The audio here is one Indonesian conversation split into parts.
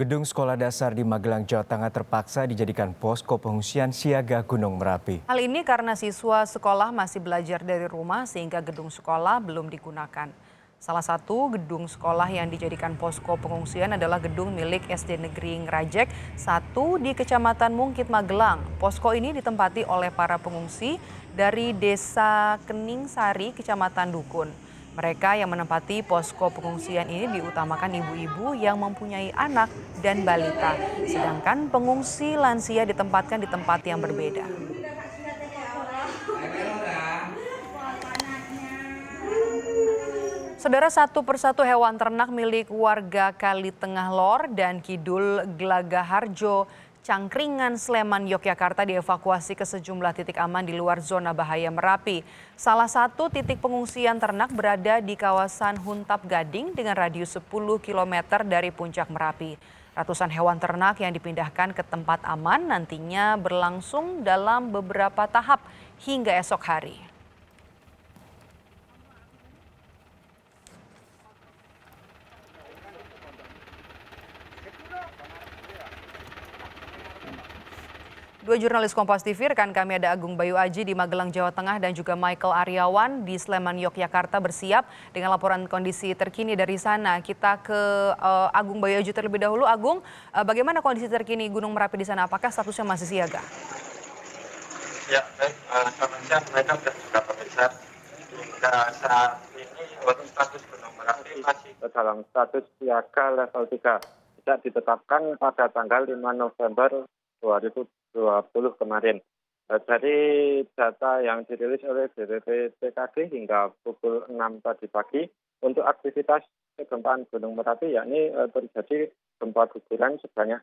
Gedung sekolah dasar di Magelang, Jawa Tengah terpaksa dijadikan posko pengungsian siaga Gunung Merapi. Hal ini karena siswa sekolah masih belajar dari rumah sehingga gedung sekolah belum digunakan. Salah satu gedung sekolah yang dijadikan posko pengungsian adalah gedung milik SD Negeri Ngerajek 1 di Kecamatan Mungkit, Magelang. Posko ini ditempati oleh para pengungsi dari Desa Keningsari, Kecamatan Dukun. Mereka yang menempati posko pengungsian ini diutamakan ibu-ibu yang mempunyai anak dan balita, sedangkan pengungsi lansia ditempatkan di tempat yang berbeda. Saudara, satu persatu hewan ternak milik warga Kali Tengah Lor dan Kidul Glagaharjo, Cangkringan, Sleman, Yogyakarta dievakuasi ke sejumlah titik aman di luar zona bahaya Merapi. Salah satu titik pengungsian ternak berada di kawasan Huntap Gading dengan radius 10 km dari puncak Merapi. Ratusan hewan ternak yang dipindahkan ke tempat aman nantinya berlangsung dalam beberapa tahap hingga esok hari. Dua jurnalis Kompas TV, rekan kami ada Agung Bayu Aji di Magelang, Jawa Tengah dan juga Michael Aryawan di Sleman, Yogyakarta bersiap dengan laporan kondisi terkini dari sana. Kita ke Agung Bayu Aji terlebih dahulu. Agung, bagaimana kondisi terkini Gunung Merapi di sana? Apakah statusnya masih siaga? Ya, baik. Selamat siang, mereka dan juga pemirsa. Hingga saat ini untuk status Gunung Merapi masih dalam status siaga level 3. Sejak ditetapkan pada tanggal 5 November 2020 kemarin. Dari data yang dirilis oleh BPBD hingga pukul 6 tadi pagi, untuk aktivitas kegempaan Gunung Merapi yakni terjadi gempa guguran sebanyak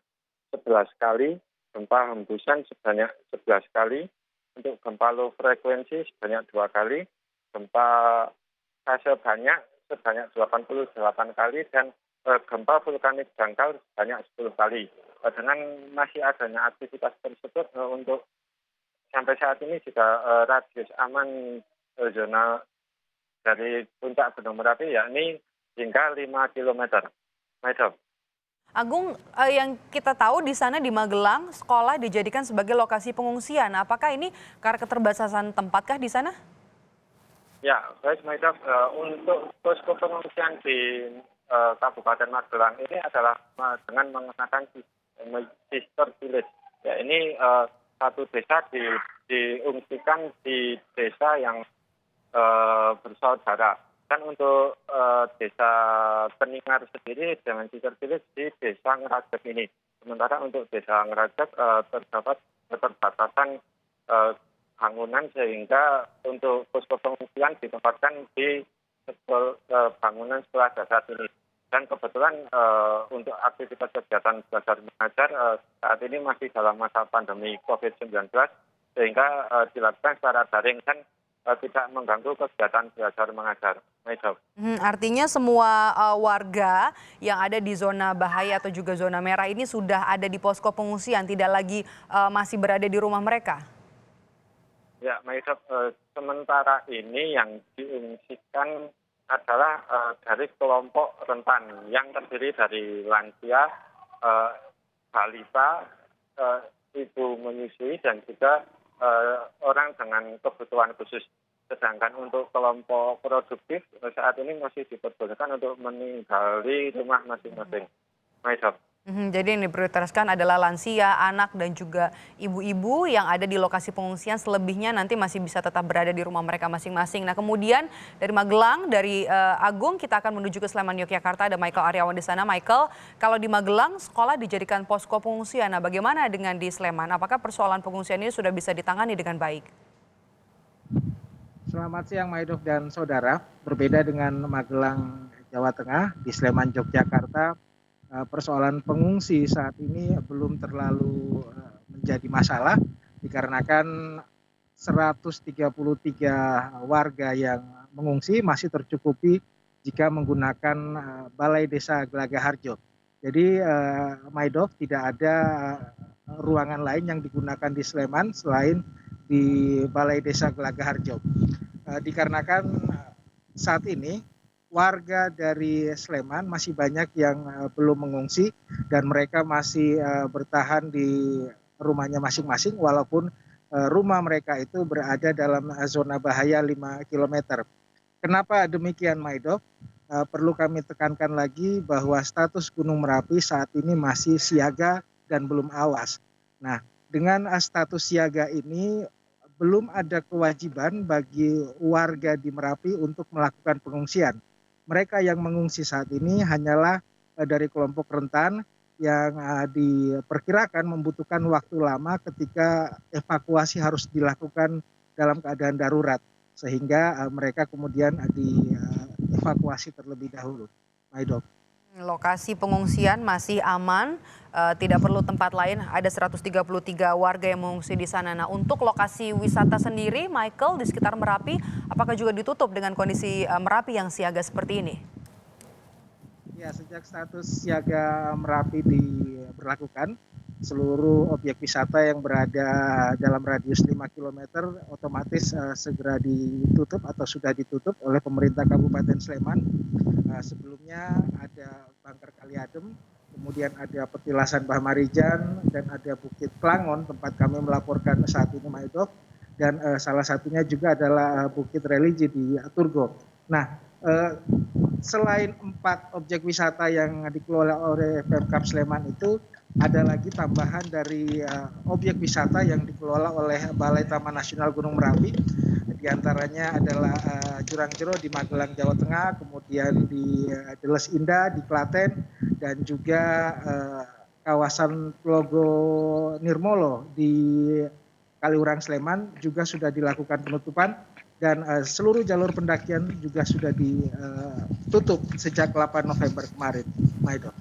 11 kali, gempa hembusan sebanyak 11 kali, untuk gempa low frekuensi sebanyak 2 kali, gempa fase banyak sebanyak 88 kali, dan gempa vulkanik dangkal sebanyak 10 kali. Dengan masih adanya aktivitas tersebut, untuk sampai saat ini juga radius aman zona dari puncak Gunung Merapi yakni hingga 5 km. Agung, yang kita tahu di sana di Magelang, sekolah dijadikan sebagai lokasi pengungsian. Apakah ini karena keterbatasan tempatkah di sana? Ya, baik, Maidaf. Untuk posko pengungsian di Kabupaten Magelang ini adalah dengan menggunakan sister village. Ya, ini satu desa diungsikan di desa yang bersaudara. Dan untuk desa Keningar sendiri dengan sister village di desa Ngerajek ini. Sementara untuk desa Ngerajek terdapat keterbatasan bangunan sehingga untuk posko pengungsian ditempatkan di bangunan sekolah dasar ini. Dan kebetulan untuk aktivitas kegiatan belajar mengajar saat ini masih dalam masa pandemi COVID-19 sehingga dilakukan secara daring dan tidak mengganggu kegiatan belajar mengajar. Artinya semua warga yang ada di zona bahaya atau juga zona merah ini sudah ada di posko pengungsian, tidak lagi masih berada di rumah mereka? Ya, Maidop, sementara ini yang diungsikan adalah dari kelompok rentan yang terdiri dari lansia, balita, ibu menyusui, dan juga orang dengan kebutuhan khusus. Sedangkan untuk kelompok produktif saat ini masih diperbolehkan untuk meninggali rumah masing-masing. Jadi yang diprioritaskan adalah lansia, anak, dan juga ibu-ibu yang ada di lokasi pengungsian. Selebihnya nanti masih bisa tetap berada di rumah mereka masing-masing. Nah, kemudian dari Magelang, dari Agung, kita akan menuju ke Sleman, Yogyakarta. Ada Michael Aryawan di sana. Michael, kalau di Magelang sekolah dijadikan posko pengungsian. Nah, bagaimana dengan di Sleman? Apakah persoalan pengungsian ini sudah bisa ditangani dengan baik? Selamat siang, Maidov dan saudara. Berbeda dengan Magelang, Jawa Tengah, di Sleman, Yogyakarta, persoalan pengungsi saat ini belum terlalu menjadi masalah dikarenakan 133 warga yang mengungsi masih tercukupi jika menggunakan Balai Desa Glagaharjo. Jadi Maidov, tidak ada ruangan lain yang digunakan di Sleman selain di Balai Desa Glagaharjo. Dikarenakan saat ini warga dari Sleman masih banyak yang belum mengungsi dan mereka masih bertahan di rumahnya masing-masing walaupun rumah mereka itu berada dalam zona bahaya 5 kilometer. Kenapa demikian, Maido? Perlu kami tekankan lagi bahwa status Gunung Merapi saat ini masih siaga dan belum awas. Nah, dengan status siaga ini belum ada kewajiban bagi warga di Merapi untuk melakukan pengungsian. Mereka yang mengungsi saat ini hanyalah dari kelompok rentan yang diperkirakan membutuhkan waktu lama ketika evakuasi harus dilakukan dalam keadaan darurat sehingga mereka kemudian dievakuasi terlebih dahulu. Maido. Lokasi pengungsian masih aman, tidak perlu tempat lain. Ada 133 warga yang mengungsi di sana. Nah, untuk lokasi wisata sendiri, Michael, di sekitar Merapi, apakah juga ditutup dengan kondisi Merapi yang siaga seperti ini? Ya, sejak status siaga Merapi diberlakukan, seluruh objek wisata yang berada dalam radius 5 km otomatis segera ditutup atau sudah ditutup oleh pemerintah Kabupaten Sleman. Sebelumnya ada Bangker Kali Adem, kemudian ada Petilasan Bah Marijan, dan ada Bukit Klangon tempat kami melaporkan saat ini, Maido. Dan salah satunya juga adalah Bukit Religi di Turgo. Nah, selain 4 objek wisata yang dikelola oleh Pemkab Sleman itu, ada lagi tambahan dari objek wisata yang dikelola oleh Balai Taman Nasional Gunung Merapi. Di antaranya adalah Jurang Jero di Magelang, Jawa Tengah, kemudian di Deles Indah di Klaten, dan juga kawasan Tlogo Nirmolo di Kaliurang, Sleman juga sudah dilakukan penutupan. Dan seluruh jalur pendakian juga sudah ditutup sejak 8 November kemarin. Maido.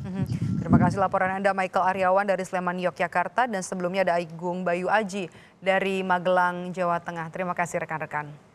Terima kasih laporan Anda, Michael Aryawan dari Sleman, Yogyakarta. Dan sebelumnya ada Agung Bayu Aji dari Magelang, Jawa Tengah. Terima kasih rekan-rekan.